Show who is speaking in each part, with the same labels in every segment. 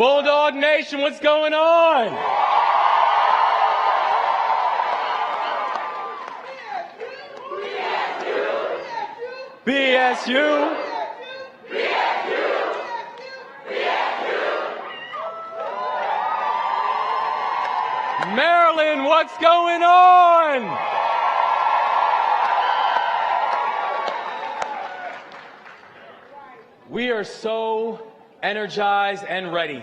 Speaker 1: Bulldog Nation, what's going on? BSU. Maryland, what's going on? We are so energized and ready.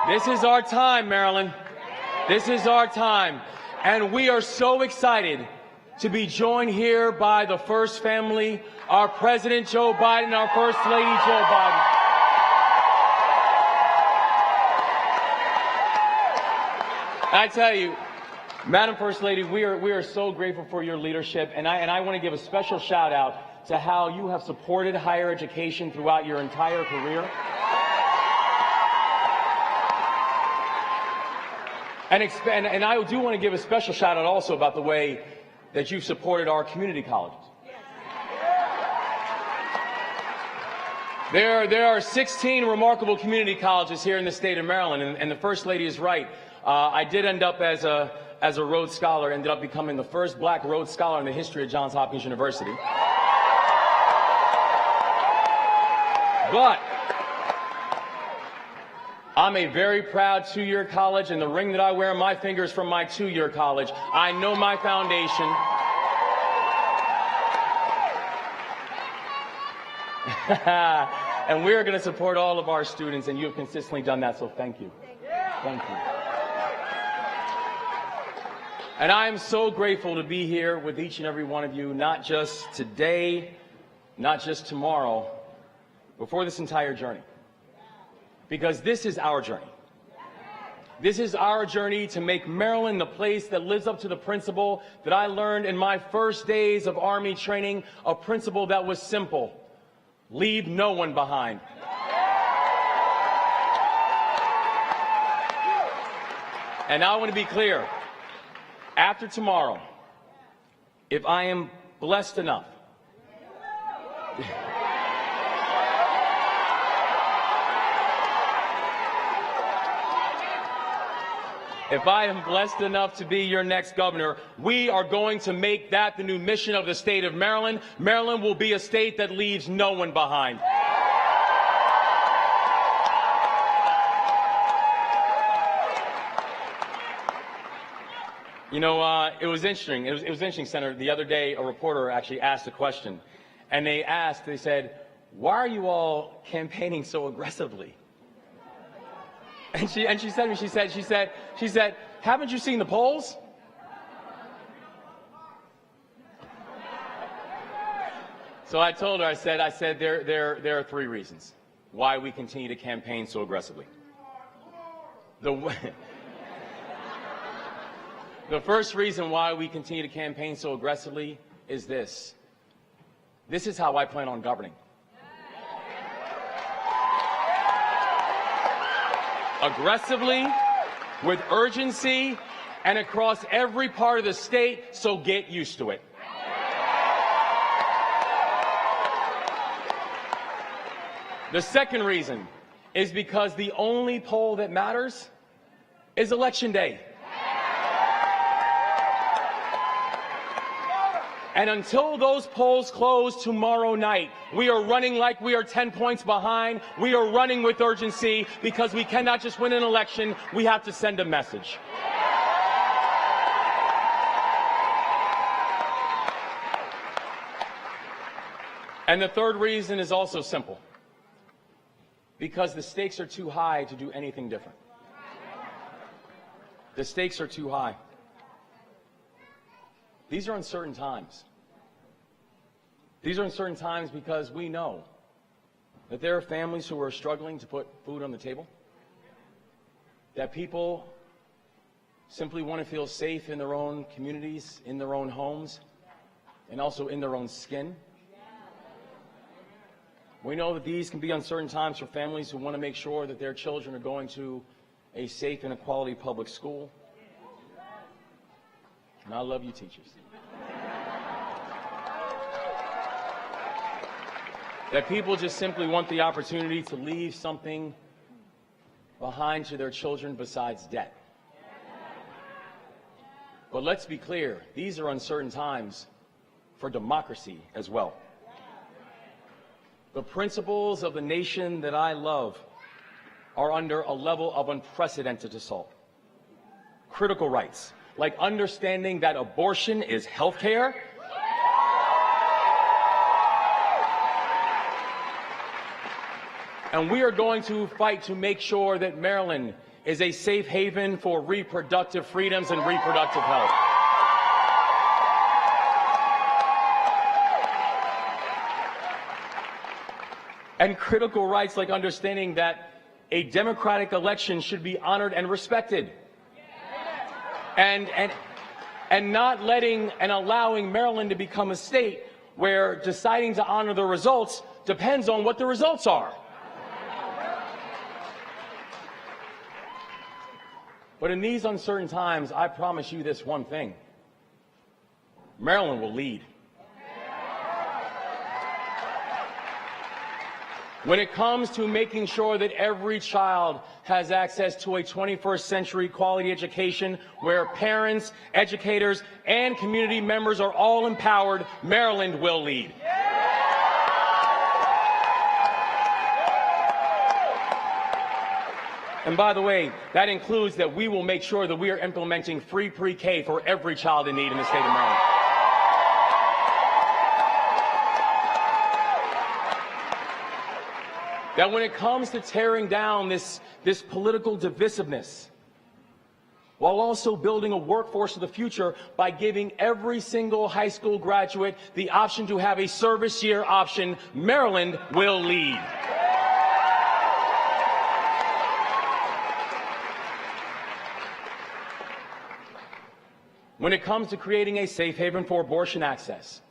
Speaker 1: This is our time, Maryland. This is our time. And we are so excited to be joined here by the first family, our President Joe Biden, our First Lady Joe Biden. I tell you, Madam First Lady, we are so grateful for your leadership, and I want to give a special shout out to how you have supported higher education throughout your entire career. And I do want to give a special shout out also about the way that you've supported our community colleges. There are 16 remarkable community colleges here in the state of Maryland, and the First Lady is right. I did end up as a Rhodes Scholar, ended up becoming the first black Rhodes Scholar in the history of Johns Hopkins University. But I'm a very proud two-year college, and the ring that I wear on my finger is from my two-year college. I know my foundation. And we're going to support all of our students, and you have consistently done that, so thank you. Thank you. And I am so grateful to be here with each and every one of you, not just today, not just tomorrow, but for this entire journey. Because this is our journey. This is our journey to make Maryland the place that lives up to the principle that I learned in my first days of Army training, a principle that was simple: leave no one behind. And I want to be clear. After tomorrow, if I am blessed enough, if I am blessed enough to be your next governor, we are going to make that the new mission of the state of Maryland. Maryland will be a state that leaves no one behind. You know, it was interesting. It was interesting, Senator. The other day, a reporter actually asked a question, and they said, "Why are you all campaigning so aggressively?" And she said to me, "Haven't you seen the polls?" So I told her, I said, there are three reasons why we continue to campaign so aggressively. The first reason why we continue to campaign so aggressively is this. This is how I plan on governing. Aggressively, with urgency, and across every part of the state, so get used to it. The second reason is because the only poll that matters is Election Day. And until those polls close tomorrow night, we are running like we are 10 points behind. We are running with urgency because we cannot just win an election. We have to send a message. And the third reason is also simple. Because the stakes are too high to do anything different. The stakes are too high. These are uncertain times. These are uncertain times because we know that there are families who are struggling to put food on the table, that people simply want to feel safe in their own communities, in their own homes, and also in their own skin. We know that these can be uncertain times for families who want to make sure that their children are going to a safe and a quality public school. And I love you, teachers. That people just simply want the opportunity to leave something behind to their children besides debt. But let's be clear, these are uncertain times for democracy as well. The principles of the nation that I love are under a level of unprecedented assault. Critical rights, like understanding that abortion is health care, and we are going to fight to make sure that Maryland is a safe haven for reproductive freedoms and reproductive health. And critical rights like understanding that a democratic election should be honored and respected. And not letting and allowing Maryland to become a state where deciding to honor the results depends on what the results are. But in these uncertain times, I promise you this one thing: Maryland will lead. When it comes to making sure that every child has access to a 21st century quality education where parents, educators, and community members are all empowered, Maryland will lead. And by the way, that includes that we will make sure that we are implementing free pre-K for every child in need in the state of Maryland. That when it comes to tearing down this political divisiveness, while also building a workforce of the future by giving every single high school graduate the option to have a service year option, Maryland will lead. When it comes to creating a safe haven for abortion access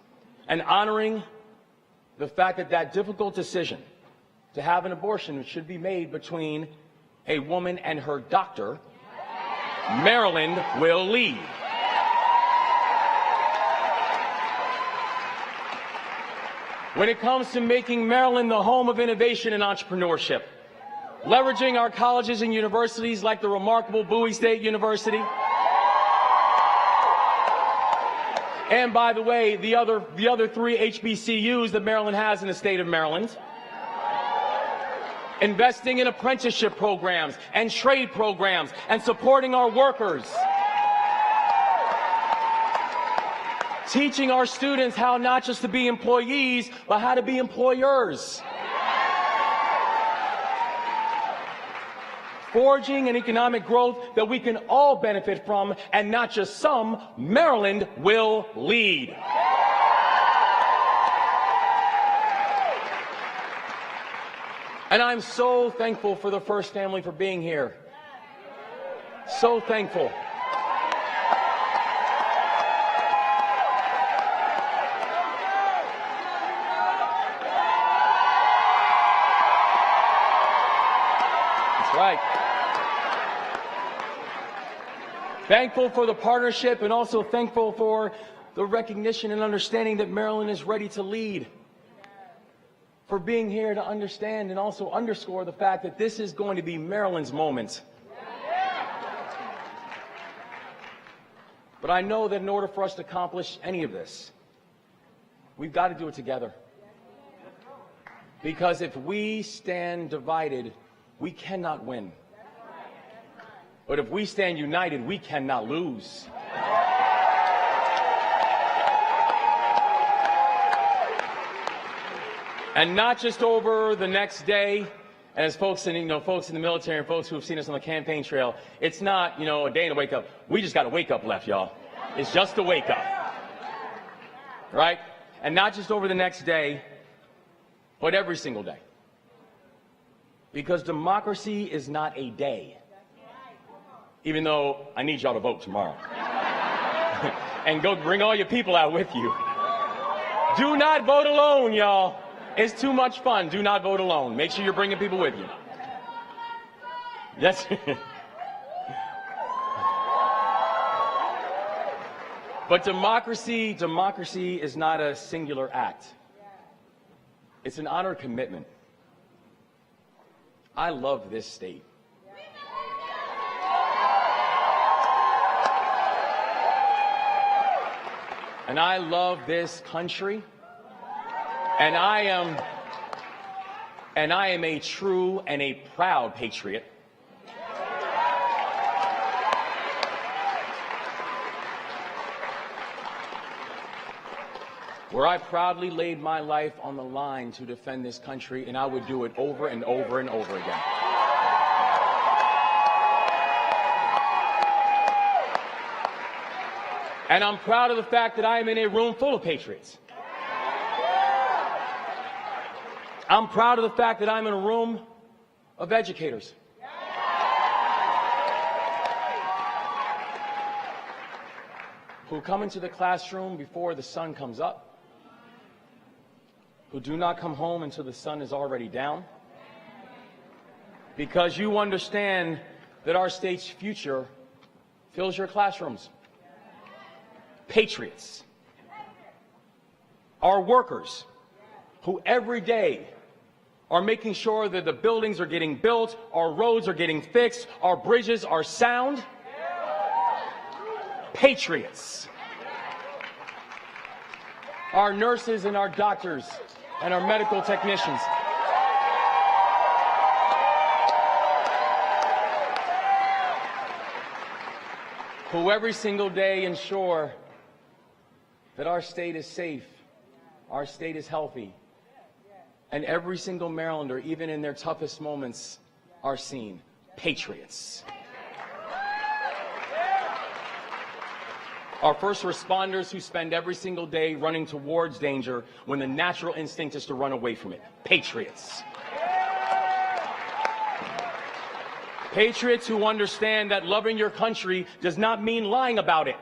Speaker 1: and honoring the fact that that difficult decision to have an abortion should be made between a woman and her doctor, Maryland will lead. When it comes to making Maryland the home of innovation and entrepreneurship, leveraging our colleges and universities like the remarkable Bowie State University, and by the way, the other three HBCUs that Maryland has in the state of Maryland, investing in apprenticeship programs and trade programs and supporting our workers, teaching our students how not just to be employees, but how to be employers, forging an economic growth that we can all benefit from and not just some. Maryland will lead. And I'm so thankful for the First Family for being here. So thankful. That's right. Thankful for the partnership and also thankful for the recognition and understanding that Maryland is ready to lead. For being here to understand and also underscore the fact that this is going to be Maryland's moment. But I know that in order for us to accomplish any of this, we've got to do it together. Because if we stand divided, we cannot win. But if we stand united, we cannot lose. And not just over the next day, and as folks in the military and folks who have seen us on the campaign trail, it's not, a day to wake up. We just got a wake up left, y'all. It's just a wake up. Right? And not just over the next day, but every single day. Because democracy is not a day. Even though I need y'all to vote tomorrow. And go bring all your people out with you. Do not vote alone, y'all. It's too much fun. Do not vote alone. Make sure you're bringing people with you. Yes. But democracy is not a singular act. It's an honored commitment. I love this state. And I love this country. And I am a true and a proud patriot. Where I proudly laid my life on the line to defend this country, and I would do it over and over and over again. And I'm proud of the fact that I am in a room full of patriots. I'm proud of the fact that I'm in a room of educators. Who come into the classroom before the sun comes up, who do not come home until the sun is already down, because you understand that our state's future fills your classrooms. Patriots, our workers, who every day are making sure that the buildings are getting built, our roads are getting fixed, our bridges are sound. Patriots, our nurses and our doctors and our medical technicians. Who every single day ensure that our state is safe, our state is healthy, and every single Marylander, even in their toughest moments, are seen. Patriots. Our first responders who spend every single day running towards danger when the natural instinct is to run away from it. Patriots. Patriots who understand that loving your country does not mean lying about it.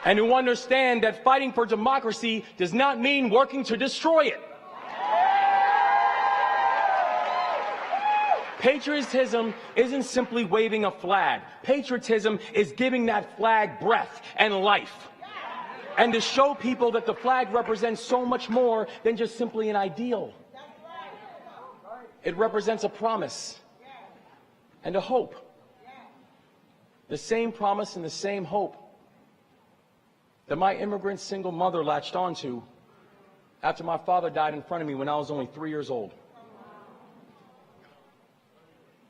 Speaker 1: And who understand that fighting for democracy does not mean working to destroy it. Patriotism isn't simply waving a flag. Patriotism is giving that flag breath and life. And to show people that the flag represents so much more than just simply an ideal. It represents a promise and a hope. The same promise and the same hope that my immigrant single mother latched onto after my father died in front of me when I was only 3 years old.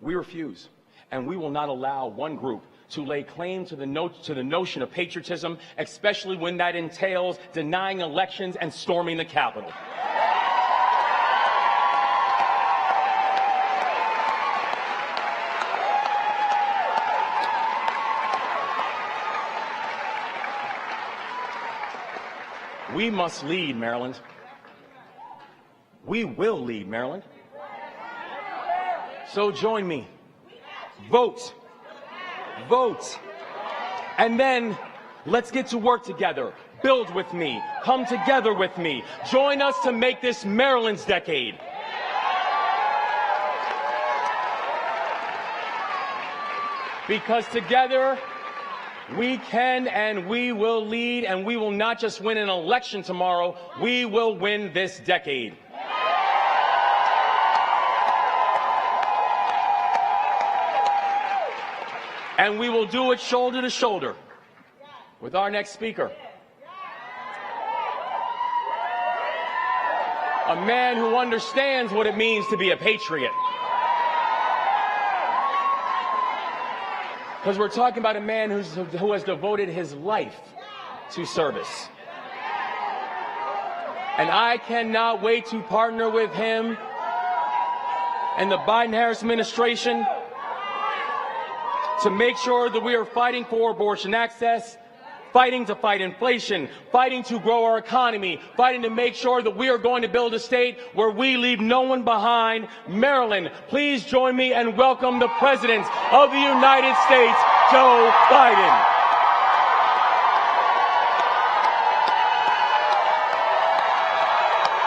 Speaker 1: We refuse, and we will not allow one group to lay claim to the notion of patriotism, especially when that entails denying elections and storming the Capitol. We must lead, Maryland. We will lead, Maryland. So join me. Vote. Vote. And then let's get to work together. Build with me. Come together with me. Join us to make this Maryland's decade. Because together we can and we will lead, and we will not just win an election tomorrow, we will win this decade. And we will do it shoulder to shoulder with our next speaker. A man who understands what it means to be a patriot. Because we're talking about a man who has devoted his life to service. And I cannot wait to partner with him and the Biden-Harris administration to make sure that we are fighting for abortion access, fighting to fight inflation, fighting to grow our economy, fighting to make sure that we are going to build a state where we leave no one behind. Maryland, please join me and welcome the President of the United States, Joe Biden.